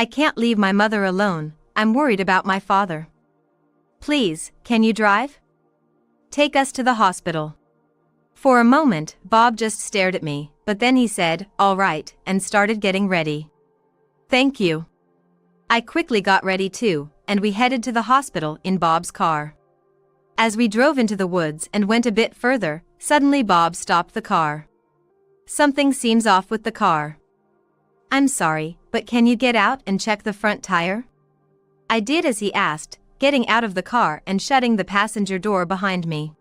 I can't leave my mother alone, I'm worried about my father. Please, can you drive? Take us to the hospital. For a moment, Bob just stared at me, but then he said, all right, and started getting ready. Thank you. I quickly got ready too, and we headed to the hospital in Bob's car. As we drove into the woods and went a bit further, suddenly Bob stopped the car. Something seems off with the car. I'm sorry, but can you get out and check the front tire? I did as he asked, getting out of the car and shutting the passenger door behind me.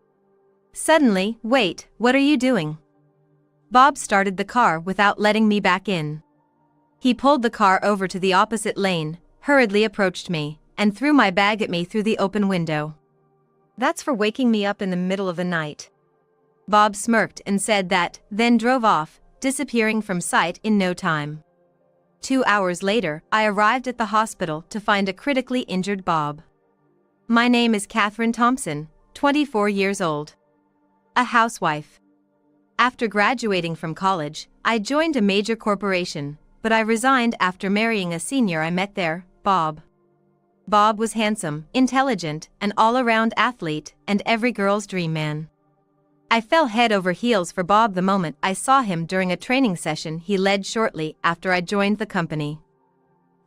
Suddenly, wait, what are you doing? Bob started the car without letting me back in. He pulled the car over to the opposite lane, hurriedly approached me, and threw my bag at me through the open window. That's for waking me up in the middle of the night. Bob smirked and said that, then drove off, disappearing from sight in no time. 2 hours later, I arrived at the hospital to find a critically injured Bob. My name is Catherine Thompson, 24 years old. A housewife. After graduating from college, I joined a major corporation, but I resigned after marrying a senior I met there, Bob. Bob was handsome, intelligent, an all-around athlete, and every girl's dream man. I fell head over heels for Bob the moment I saw him during a training session he led shortly after I joined the company.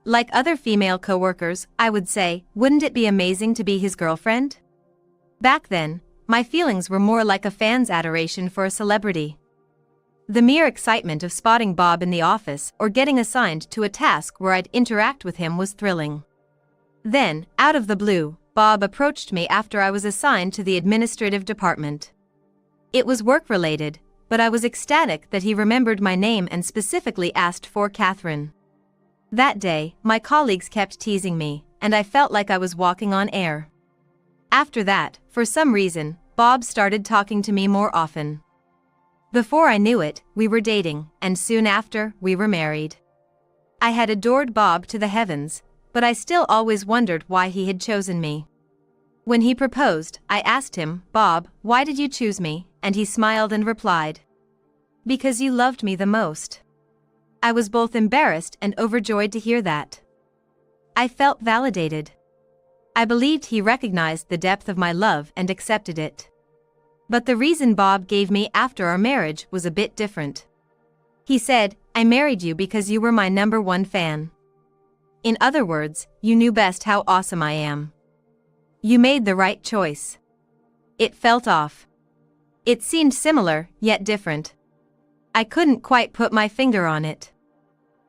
Like other female coworkers, I would say, wouldn't it be amazing to be his girlfriend? Back then, my feelings were more like a fan's adoration for a celebrity. The mere excitement of spotting Bob in the office or getting assigned to a task where I'd interact with him was thrilling. Then, out of the blue, Bob approached me after I was assigned to the administrative department. It was work-related, but I was ecstatic that he remembered my name and specifically asked for Catherine. That day, my colleagues kept teasing me, and I felt like I was walking on air. After that, for some reason, Bob started talking to me more often. Before I knew it, we were dating, and soon after, we were married. I had adored Bob to the heavens, but I still always wondered why he had chosen me. When he proposed, I asked him, Bob, why did you choose me? And he smiled and replied, because you loved me the most. I was both embarrassed and overjoyed to hear that. I felt validated. I believed he recognized the depth of my love and accepted it. But the reason Bob gave me after our marriage was a bit different. He said, I married you because you were my #1 fan. In other words, you knew best how awesome I am. You made the right choice. It felt off. It seemed similar, yet different. I couldn't quite put my finger on it.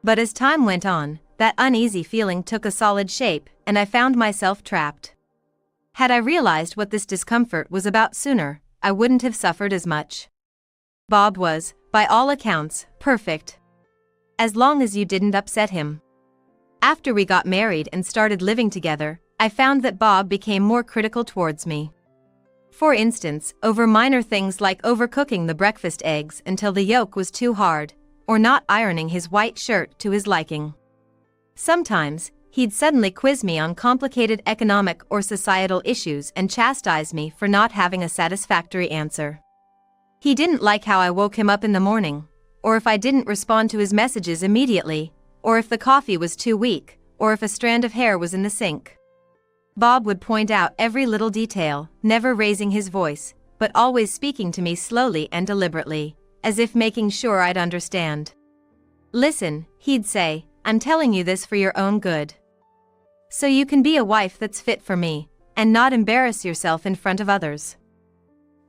But as time went on, that uneasy feeling took a solid shape, and I found myself trapped. Had I realized what this discomfort was about sooner, I wouldn't have suffered as much. Bob was, by all accounts, perfect. As long as you didn't upset him. After we got married and started living together, I found that Bob became more critical towards me. For instance, over minor things like overcooking the breakfast eggs until the yolk was too hard, or not ironing his white shirt to his liking. Sometimes, he'd suddenly quiz me on complicated economic or societal issues and chastise me for not having a satisfactory answer. He didn't like how I woke him up in the morning, or if I didn't respond to his messages immediately, or if the coffee was too weak, or if a strand of hair was in the sink. Bob would point out every little detail, never raising his voice, but always speaking to me slowly and deliberately, as if making sure I'd understand. Listen, he'd say, I'm telling you this for your own good. So you can be a wife that's fit for me, and not embarrass yourself in front of others.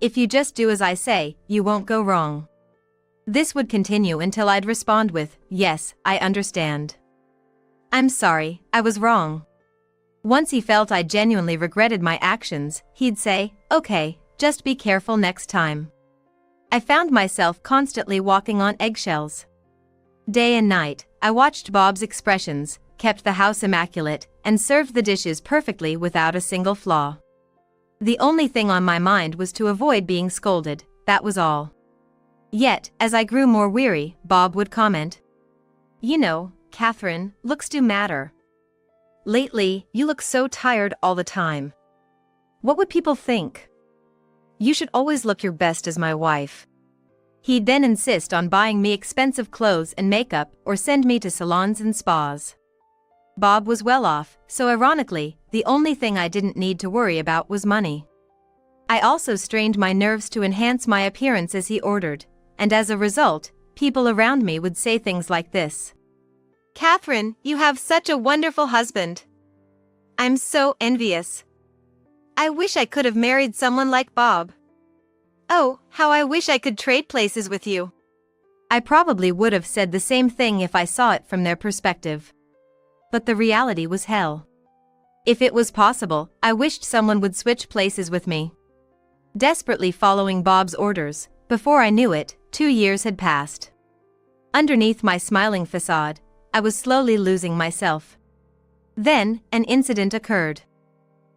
If you just do as I say, you won't go wrong. This would continue until I'd respond with, yes, I understand. I'm sorry, I was wrong. Once he felt I genuinely regretted my actions, he'd say, okay, just be careful next time. I found myself constantly walking on eggshells. Day and night, I watched Bob's expressions, kept the house immaculate, and served the dishes perfectly without a single flaw. The only thing on my mind was to avoid being scolded, that was all. Yet, as I grew more weary, Bob would comment, you know, Catherine, looks do matter. Lately, you look so tired all the time. What would people think? You should always look your best as my wife. He'd then insist on buying me expensive clothes and makeup or send me to salons and spas. Bob was well off, so ironically, the only thing I didn't need to worry about was money. I also strained my nerves to enhance my appearance as he ordered, and as a result, people around me would say things like this. "Catherine, you have such a wonderful husband. I'm so envious. I wish I could have married someone like Bob. Oh, how I wish I could trade places with you." I probably would have said the same thing if I saw it from their perspective. But the reality was hell. If it was possible, I wished someone would switch places with me. Desperately following Bob's orders, before I knew it, 2 years had passed. Underneath my smiling facade, I was slowly losing myself. Then, an incident occurred.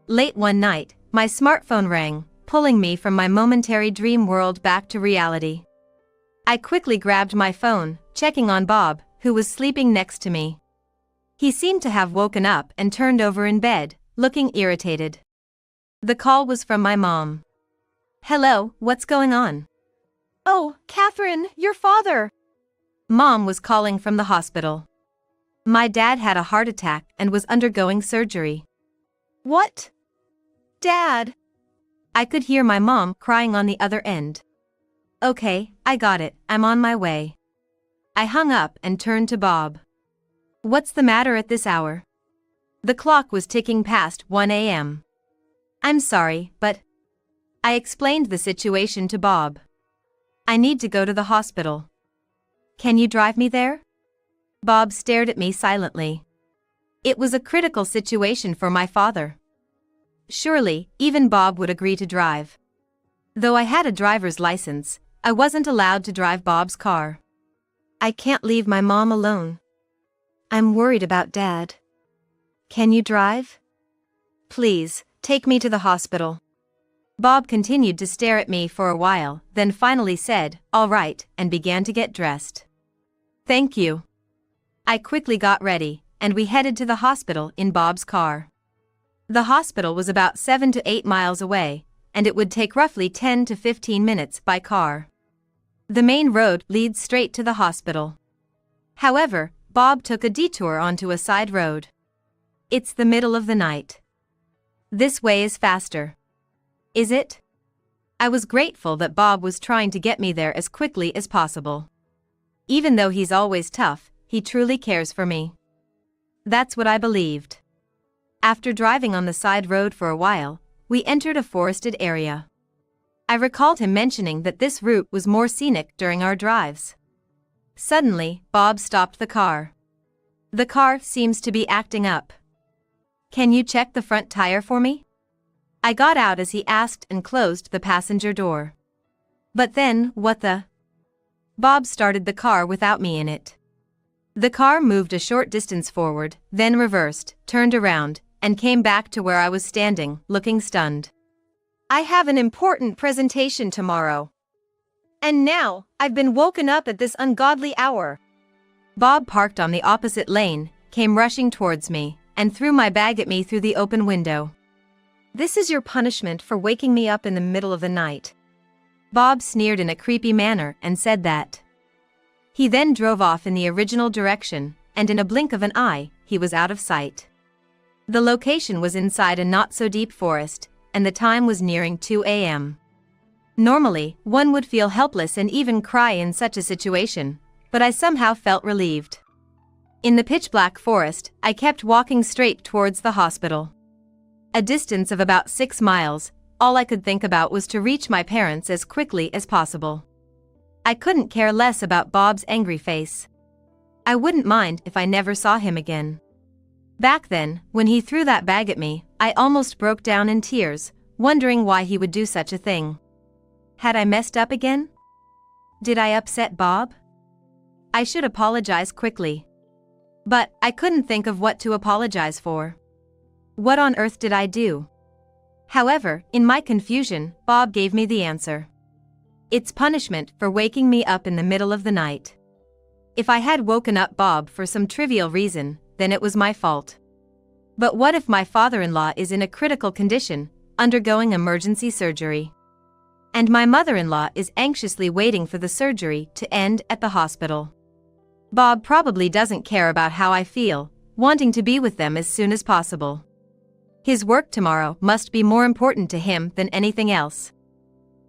Late one night, my smartphone rang, pulling me from my momentary dream world back to reality. I quickly grabbed my phone, checking on Bob, who was sleeping next to me. He seemed to have woken up and turned over in bed, looking irritated. The call was from my mom. "Hello, what's going on?" "Oh, Catherine, your father." Mom was calling from the hospital. My dad had a heart attack and was undergoing surgery. "What? Dad?" I could hear my mom crying on the other end. "Okay, I got it, I'm on my way." I hung up and turned to Bob. "What's the matter at this hour?" The clock was ticking past 1 a.m. "I'm sorry, but..." I explained the situation to Bob. "I need to go to the hospital. Can you drive me there?" Bob stared at me silently. It was a critical situation for my father. Surely, even Bob would agree to drive. Though I had a driver's license, I wasn't allowed to drive Bob's car. "I can't leave my mom alone. I'm worried about Dad. Can you drive? Please, take me to the hospital." Bob continued to stare at me for a while, then finally said, "All right," and began to get dressed. "Thank you." I quickly got ready, and we headed to the hospital in Bob's car. The hospital was about 7 to 8 miles away, and it would take roughly 10 to 15 minutes by car. The main road leads straight to the hospital. However, Bob took a detour onto a side road. "It's the middle of the night. This way is faster." "Is it?" I was grateful that Bob was trying to get me there as quickly as possible. Even though he's always tough, he truly cares for me. That's what I believed. After driving on the side road for a while, we entered a forested area. I recalled him mentioning that this route was more scenic during our drives. Suddenly, Bob stopped the car. "The car seems to be acting up. Can you check the front tire for me?" I got out as he asked and closed the passenger door. But then, what the? Bob started the car without me in it. The car moved a short distance forward, then reversed, turned around, and came back to where I was standing, looking stunned. "I have an important presentation tomorrow. And now, I've been woken up at this ungodly hour." Bob parked on the opposite lane, came rushing towards me, and threw my bag at me through the open window. "This is your punishment for waking me up in the middle of the night." Bob sneered in a creepy manner and said that. He then drove off in the original direction, and in a blink of an eye, he was out of sight. The location was inside a not-so-deep forest, and the time was nearing 2 a.m. Normally, one would feel helpless and even cry in such a situation, but I somehow felt relieved. In the pitch-black forest, I kept walking straight towards the hospital. A distance of about 6 miles, all I could think about was to reach my parents as quickly as possible. I couldn't care less about Bob's angry face. I wouldn't mind if I never saw him again. Back then, when he threw that bag at me, I almost broke down in tears, wondering why he would do such a thing. Had I messed up again? Did I upset Bob? I should apologize quickly. But I couldn't think of what to apologize for. What on earth did I do? However, in my confusion, Bob gave me the answer. It's punishment for waking me up in the middle of the night. If I had woken up Bob for some trivial reason, then it was my fault. But what if my father-in-law is in a critical condition, undergoing emergency surgery? And my mother-in-law is anxiously waiting for the surgery to end at the hospital. Bob probably doesn't care about how I feel, wanting to be with them as soon as possible. His work tomorrow must be more important to him than anything else.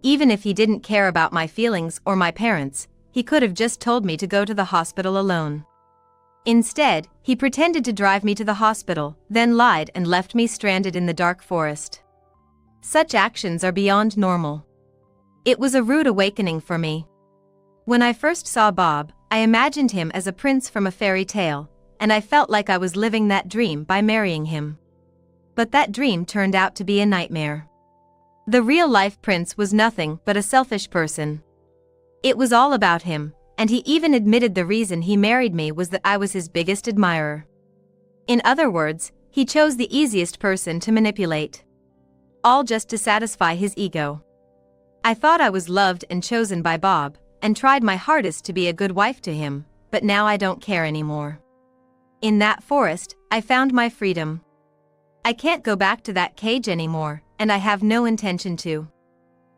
Even if he didn't care about my feelings or my parents, he could have just told me to go to the hospital alone. Instead, he pretended to drive me to the hospital, then lied and left me stranded in the dark forest. Such actions are beyond normal. It was a rude awakening for me. When I first saw Bob, I imagined him as a prince from a fairy tale, and I felt like I was living that dream by marrying him. But that dream turned out to be a nightmare. The real-life prince was nothing but a selfish person. It was all about him, and he even admitted the reason he married me was that I was his biggest admirer. In other words, he chose the easiest person to manipulate. All just to satisfy his ego. I thought I was loved and chosen by Bob, and tried my hardest to be a good wife to him, but now I don't care anymore. In that forest, I found my freedom. I can't go back to that cage anymore, and I have no intention to.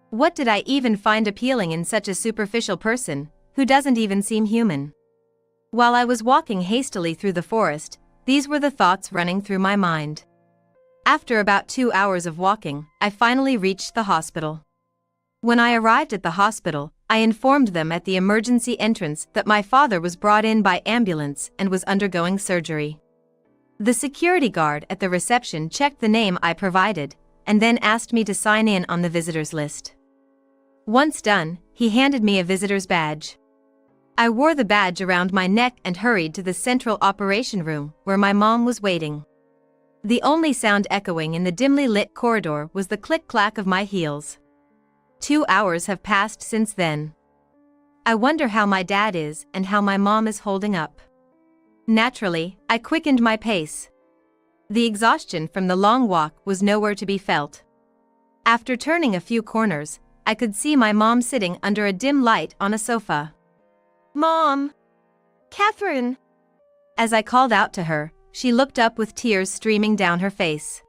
What did I even find appealing in such a superficial person, who doesn't even seem human? While I was walking hastily through the forest, these were the thoughts running through my mind. After about 2 hours of walking, I finally reached the hospital. When I arrived at the hospital, I informed them at the emergency entrance that my father was brought in by ambulance and was undergoing surgery. The security guard at the reception checked the name I provided, and then asked me to sign in on the visitors list. Once done, he handed me a visitor's badge. I wore the badge around my neck and hurried to the central operation room, where my mom was waiting. The only sound echoing in the dimly lit corridor was the click-clack of my heels. 2 hours have passed since then. I wonder how my dad is and how my mom is holding up. Naturally, I quickened my pace. The exhaustion from the long walk was nowhere to be felt. After turning a few corners, I could see my mom sitting under a dim light on a sofa. Mom! Catherine! As I called out to her, she looked up with tears streaming down her face.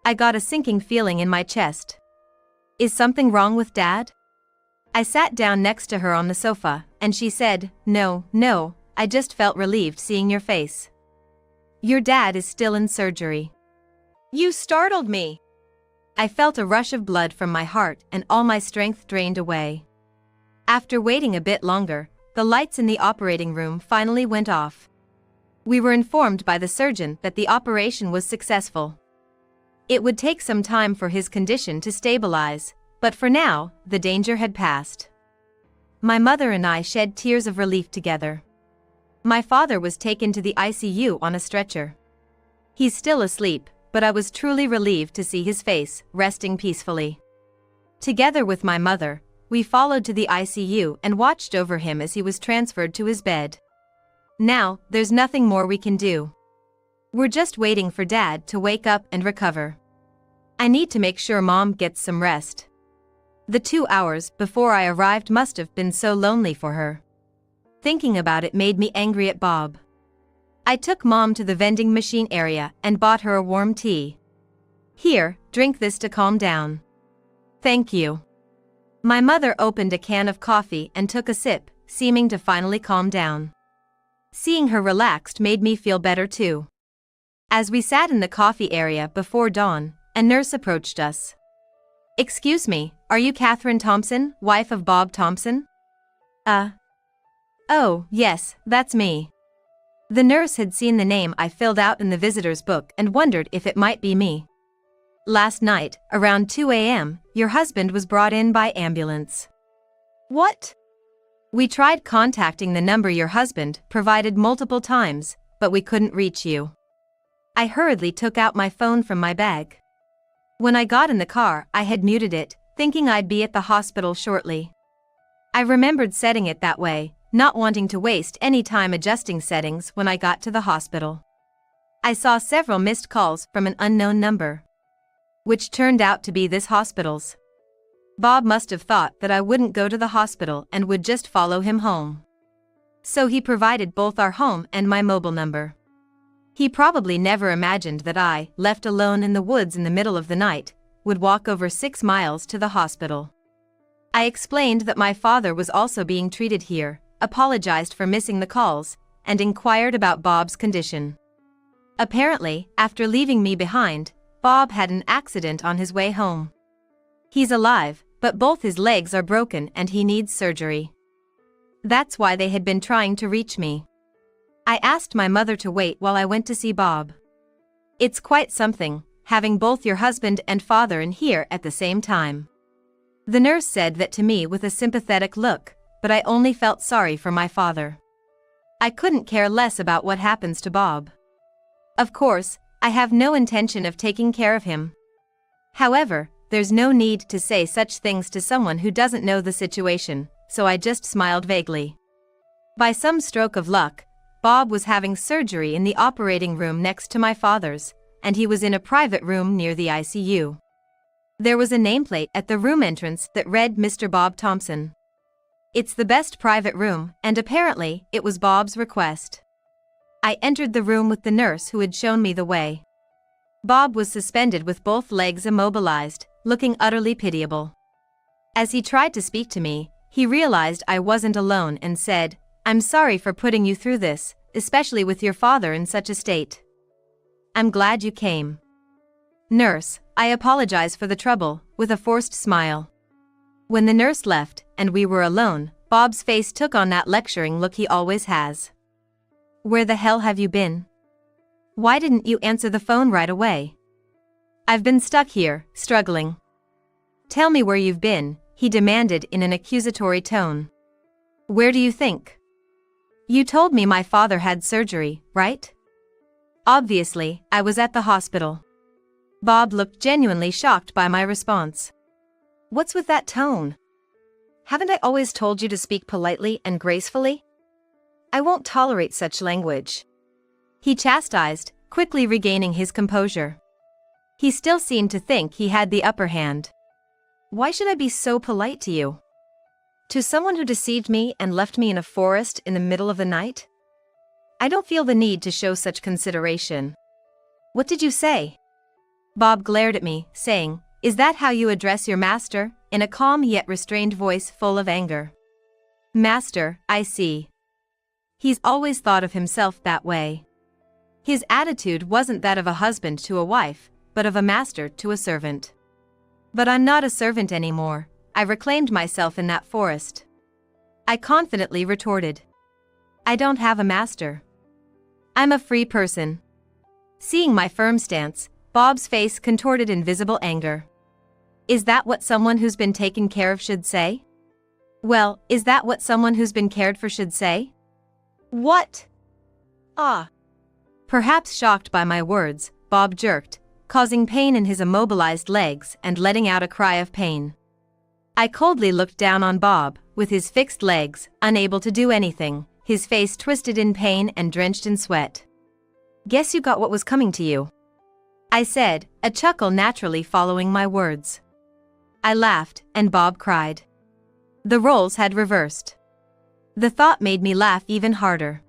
I got a sinking feeling in my chest. Is something wrong with Dad? I sat down next to her on the sofa, and she said, No, I just felt relieved seeing your face. Your dad is still in surgery. You startled me. I felt a rush of blood from my heart and all my strength drained away. After waiting a bit longer, the lights in the operating room finally went off. We were informed by the surgeon that the operation was successful. It would take some time for his condition to stabilize, but for now, the danger had passed. My mother and I shed tears of relief together. My father was taken to the ICU on a stretcher. He's still asleep, but I was truly relieved to see his face, resting peacefully. Together with my mother, we followed to the ICU and watched over him as he was transferred to his bed. Now, there's nothing more we can do. We're just waiting for Dad to wake up and recover. I need to make sure Mom gets some rest. The 2 hours before I arrived must have been so lonely for her. Thinking about it made me angry at Bob. I took Mom to the vending machine area and bought her a warm tea. Here, drink this to calm down. Thank you. My mother opened a can of coffee and took a sip, seeming to finally calm down. Seeing her relaxed made me feel better too. As we sat in the coffee area before dawn, a nurse approached us. Excuse me, are you Catherine Thompson, wife of Bob Thompson? Oh, yes, that's me. The nurse had seen the name I filled out in the visitor's book and wondered if it might be me. Last night, around 2 a.m., your husband was brought in by ambulance. What? We tried contacting the number your husband provided multiple times, but we couldn't reach you. I hurriedly took out my phone from my bag. When I got in the car, I had muted it, thinking I'd be at the hospital shortly. I remembered setting it that way, not wanting to waste any time adjusting settings when I got to the hospital. I saw several missed calls from an unknown number, which turned out to be this hospital's. Bob must have thought that I wouldn't go to the hospital and would just follow him home. So he provided both our home and my mobile number. He probably never imagined that I, left alone in the woods in the middle of the night, would walk over 6 miles to the hospital. I explained that my father was also being treated here, apologized for missing the calls, and inquired about Bob's condition. Apparently, after leaving me behind, Bob had an accident on his way home. He's alive, but both his legs are broken and he needs surgery. That's why they had been trying to reach me. I asked my mother to wait while I went to see Bob. It's quite something, having both your husband and father in here at the same time. The nurse said that to me with a sympathetic look, but I only felt sorry for my father. I couldn't care less about what happens to Bob. Of course, I have no intention of taking care of him. However, there's no need to say such things to someone who doesn't know the situation, so I just smiled vaguely. By some stroke of luck, Bob was having surgery in the operating room next to my father's, and he was in a private room near the ICU. There was a nameplate at the room entrance that read Mr. Bob Thompson. It's the best private room, and apparently, it was Bob's request. I entered the room with the nurse who had shown me the way. Bob was suspended with both legs immobilized, looking utterly pitiable. As he tried to speak to me, he realized I wasn't alone and said, "I'm sorry for putting you through this, especially with your father in such a state. I'm glad you came." "Nurse, I apologize for the trouble," with a forced smile. When the nurse left, and we were alone, Bob's face took on that lecturing look he always has. "Where the hell have you been? Why didn't you answer the phone right away?" "I've been stuck here, struggling." "Tell me where you've been," he demanded in an accusatory tone. "Where do you think? You told me my father had surgery, right?" Obviously, I was at the hospital. Bob looked genuinely shocked by my response. "What's with that tone? Haven't I always told you to speak politely and gracefully? I won't tolerate such language," he chastised, quickly regaining his composure. He still seemed to think he had the upper hand. "Why should I be so polite to you? To someone who deceived me and left me in a forest in the middle of the night? I don't feel the need to show such consideration." "What did you say?" Bob glared at me, saying, "Is that how you address your master?" in a calm yet restrained voice full of anger. "Master, I see. He's always thought of himself that way. His attitude wasn't that of a husband to a wife, but of a master to a servant. But I'm not a servant anymore. I reclaimed myself in that forest." I confidently retorted. "I don't have a master. I'm a free person." Seeing my firm stance, Bob's face contorted in visible anger. "Is that what someone who's been taken care of should say? Well, is that what someone who's been cared for should say?" "What?" Perhaps shocked by my words, Bob jerked, causing pain in his immobilized legs and letting out a cry of pain. I coldly looked down on Bob, with his fixed legs, unable to do anything, his face twisted in pain and drenched in sweat. "Guess you got what was coming to you," I said, a chuckle naturally following my words. I laughed, and Bob cried. The roles had reversed. The thought made me laugh even harder.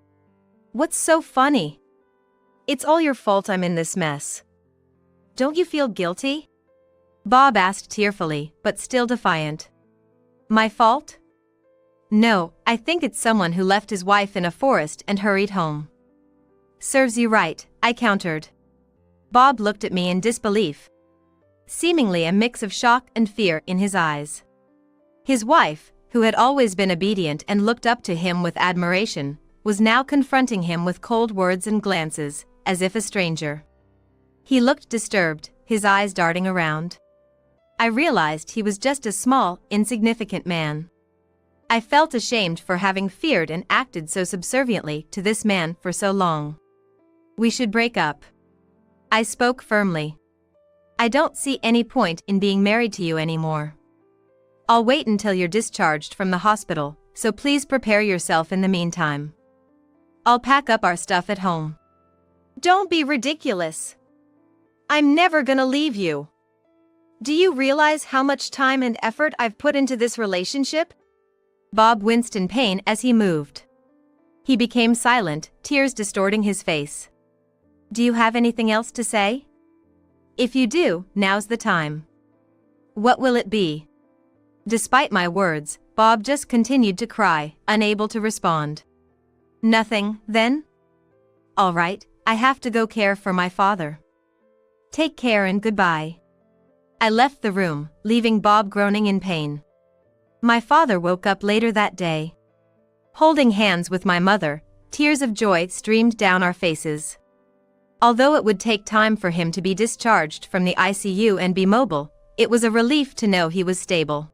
"What's so funny? It's all your fault I'm in this mess. Don't you feel guilty?" Bob asked tearfully, but still defiant. "My fault? No, I think it's someone who left his wife in a forest and hurried home." "Serves you right," I countered. Bob looked at me in disbelief, seemingly a mix of shock and fear in his eyes. His wife, who had always been obedient and looked up to him with admiration, was now confronting him with cold words and glances, as if a stranger. He looked disturbed, his eyes darting around. I realized he was just a small, insignificant man. I felt ashamed for having feared and acted so subserviently to this man for so long. "We should break up," I spoke firmly. "I don't see any point in being married to you anymore. I'll wait until you're discharged from the hospital, so please prepare yourself in the meantime. I'll pack up our stuff at home." "Don't be ridiculous. I'm never gonna leave you. Do you realize how much time and effort I've put into this relationship?" Bob winced in pain as he moved. He became silent, tears distorting his face. "Do you have anything else to say? If you do, now's the time." "What will it be?" Despite my words, Bob just continued to cry, unable to respond. "Nothing, then? All right, I have to go care for my father. Take care and goodbye." I left the room, leaving Bob groaning in pain. My father woke up later that day. Holding hands with my mother, tears of joy streamed down our faces. Although it would take time for him to be discharged from the ICU and be mobile, it was a relief to know he was stable.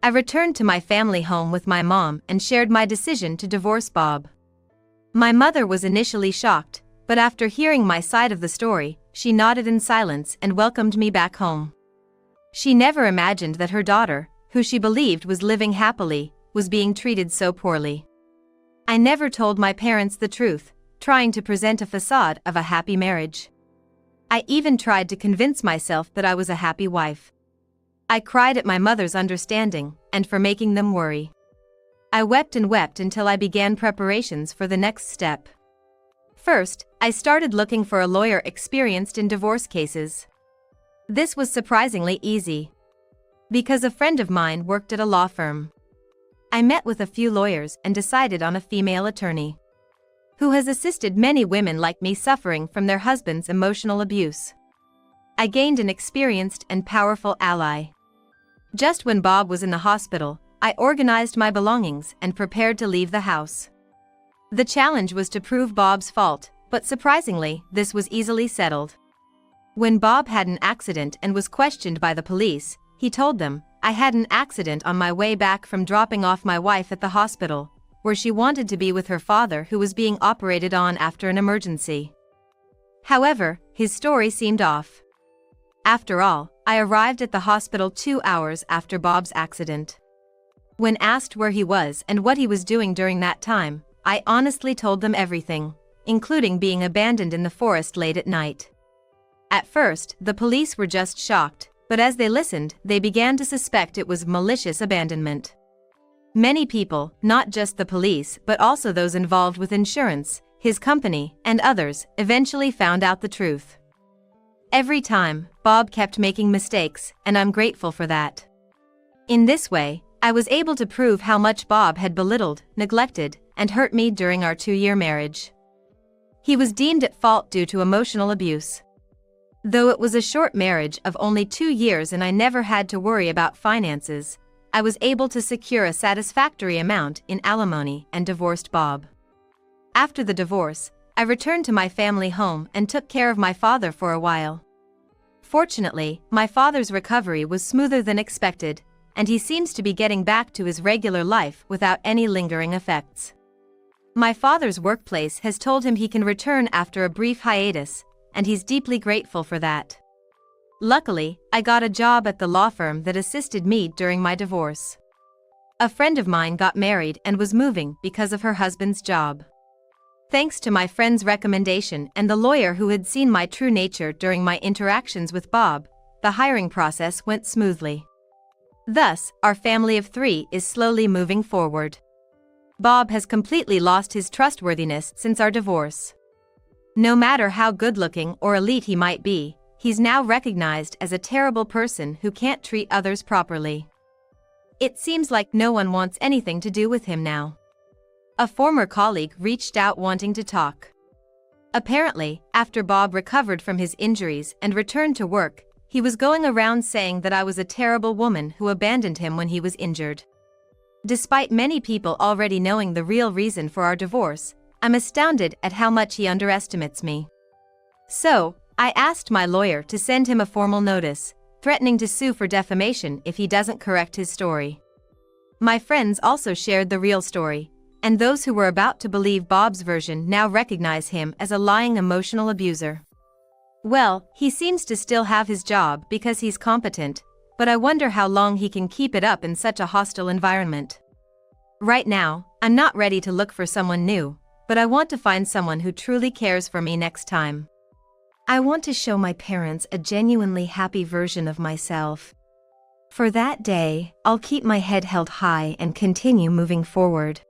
I returned to my family home with my mom and shared my decision to divorce Bob. My mother was initially shocked, but after hearing my side of the story, she nodded in silence and welcomed me back home. She never imagined that her daughter, who she believed was living happily, was being treated so poorly. I never told my parents the truth, trying to present a facade of a happy marriage. I even tried to convince myself that I was a happy wife. I cried at my mother's understanding, and for making them worry. I wept and wept until I began preparations for the next step. First, I started looking for a lawyer experienced in divorce cases. This was surprisingly easy, because a friend of mine worked at a law firm. I met with a few lawyers and decided on a female attorney, who has assisted many women like me suffering from their husband's emotional abuse. I gained an experienced and powerful ally. Just when Bob was in the hospital, I organized my belongings and prepared to leave the house. The challenge was to prove Bob's fault, but surprisingly, this was easily settled. When Bob had an accident and was questioned by the police, he told them, "I had an accident on my way back from dropping off my wife at the hospital, where she wanted to be with her father who was being operated on after an emergency." However, his story seemed off. After all, I arrived at the hospital 2 hours after Bob's accident. When asked where he was and what he was doing during that time, I honestly told them everything, including being abandoned in the forest late at night. At first, the police were just shocked, but as they listened, they began to suspect it was malicious abandonment. Many people, not just the police but also those involved with insurance, his company, and others, eventually found out the truth. Every time, Bob kept making mistakes, and I'm grateful for that. In this way, I was able to prove how much Bob had belittled, neglected, and hurt me during our 2-year marriage. He was deemed at fault due to emotional abuse. Though it was a short marriage of only 2 years and I never had to worry about finances, I was able to secure a satisfactory amount in alimony and divorced Bob. After the divorce, I returned to my family home and took care of my father for a while. Fortunately, my father's recovery was smoother than expected, and he seems to be getting back to his regular life without any lingering effects. My father's workplace has told him he can return after a brief hiatus, and he's deeply grateful for that. Luckily, I got a job at the law firm that assisted me during my divorce. A friend of mine got married and was moving because of her husband's job. Thanks to my friend's recommendation and the lawyer who had seen my true nature during my interactions with Bob, the hiring process went smoothly. Thus, our family of 3 is slowly moving forward. Bob has completely lost his trustworthiness since our divorce. No matter how good-looking or elite he might be, he's now recognized as a terrible person who can't treat others properly. It seems like no one wants anything to do with him now. A former colleague reached out wanting to talk. Apparently, after Bob recovered from his injuries and returned to work, he was going around saying that I was a terrible woman who abandoned him when he was injured. Despite many people already knowing the real reason for our divorce, I'm astounded at how much he underestimates me. So, I asked my lawyer to send him a formal notice, threatening to sue for defamation if he doesn't correct his story. My friends also shared the real story, and those who were about to believe Bob's version now recognize him as a lying emotional abuser. Well, he seems to still have his job because he's competent, but I wonder how long he can keep it up in such a hostile environment. Right now, I'm not ready to look for someone new, but I want to find someone who truly cares for me next time. I want to show my parents a genuinely happy version of myself. For that day, I'll keep my head held high and continue moving forward.